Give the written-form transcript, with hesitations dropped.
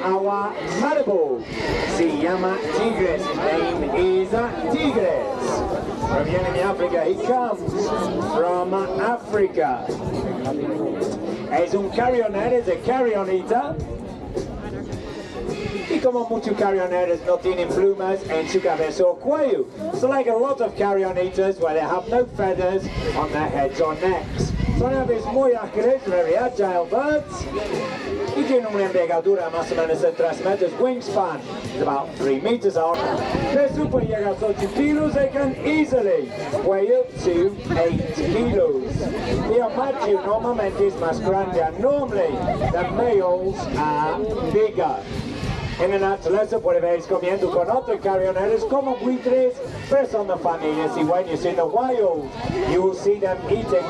our marabou. Se llama Tigres. His name is Tigres. Proviene de África. He comes from Africa. Es un carrioner, es a carrionita. Y como muchos carrioneros no tienen plumas en su cabeza o cuello. So like a lot of carrionitas where they have no feathers on their heads or necks. Son aves muy ágiles, very agile birds. Y tienen una envergadura más o menos de 3 metros. Wingspan is about 3 meters long. They super llegar a 8 kilos. They can easily weigh up to 8 kilos. The macho normalmente es más grande. Normally the males are bigger. En la naturaleza puede veréis comiendo con otros carrioneros como buitres, pero son de familias. Y when you see the wild, you will see them eating